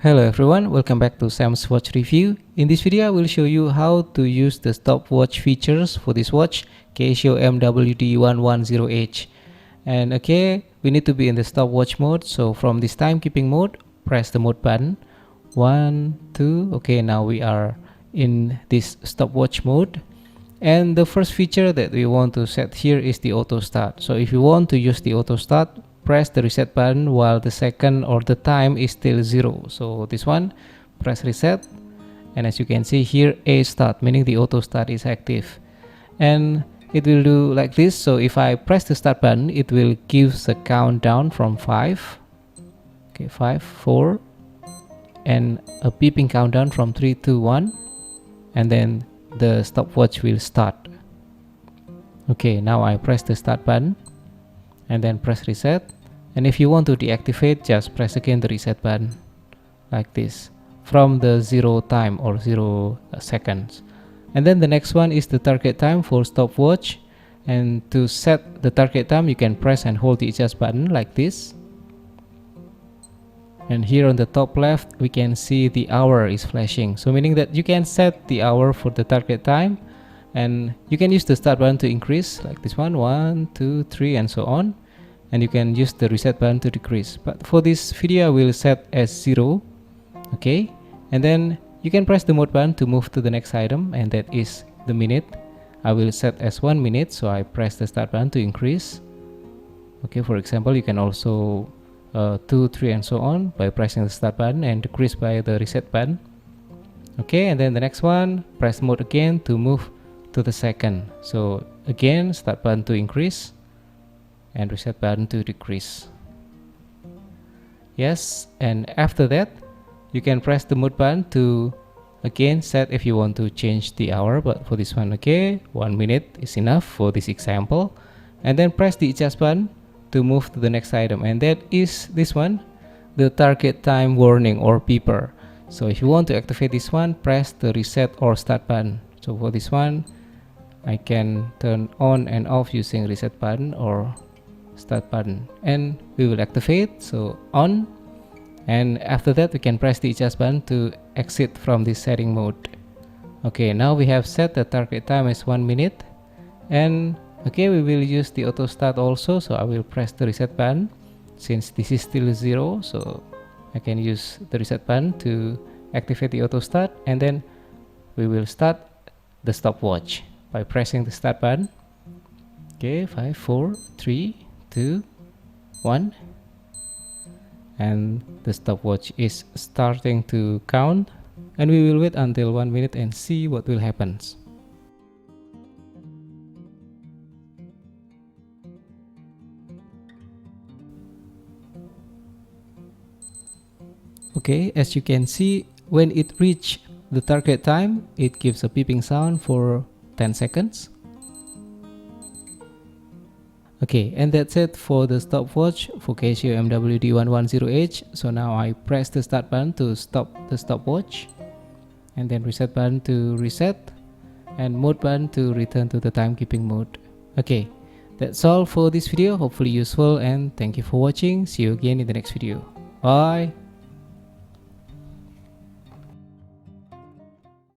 Hello everyone, welcome back to Sam's Watch Review. In this video I will show you how to use the stopwatch features for this watch, Casio MWD110H. And okay, we need to be in the stopwatch mode, so from this timekeeping mode, press the mode button. 1, 2, okay, now we are in this stopwatch mode. And the first feature that we want to set here is the auto start. So if you want to use the auto start, press the reset button while the second or the time is still 0. So this one, press reset, and as you can see here, A start, meaning the auto start is active, and it will do like this. So if I press the start button, it will give a countdown from 5, okay, 5, 4, and a beeping countdown from 3, 2, 1, and then the stopwatch will start. Okay, now I press the start button and then press reset, and if you want to deactivate, just press again the reset button like this from the 0 time or 0 seconds. And then the next one is the target time for stopwatch, and to set the target time you can press and hold the adjust button like this, and here on the top left we can see the hour is flashing, so meaning that you can set the hour for the target time, and you can use the start button to increase like this one, 1, 2, 3, and so on, and you can use the reset button to decrease. But for this video I will set as 0, okay, and then you can press the mode button to move to the next item, and that is the minute. I will set as 1 minute, so I press the start button to increase. Okay, for example, you can also 2, 3, and so on by pressing the start button, and decrease by the reset button. Okay, and then the next one, press mode again to move to the second. So again, start button to increase and reset button to decrease. Yes, and after that you can press the mode button to again set if you want to change the hour, but for this one, okay, 1 minute is enough for this example, and then press the adjust button to move to the next item, and that is this one, the target time warning or beeper. So if you want to activate this one, press the reset or start button. So for this one I can turn on and off using reset button or start button, and we will activate. So on, and after that we can press the adjust button to exit from this setting mode. Okay, now we have set the target time as 1 minute, and okay, we will use the auto start also, so I will press the reset button since this is still 0, so I can use the reset button to activate the auto start, and then we will start the stopwatch by pressing the start button. Okay, 5, 4, 3, 2, 1, and the stopwatch is starting to count, and we will wait until 1 minute and see what will happen. Okay, as you can see, when it reaches the target time, it gives a beeping sound for 10 seconds. Okay, and that's it for the stopwatch for Casio MWD110H. So now I press the start button to stop the stopwatch, and then reset button to reset, and mode button to return to the timekeeping mode. Okay, that's all for this video, hopefully useful, and thank you for watching. See you again in the next video. Bye.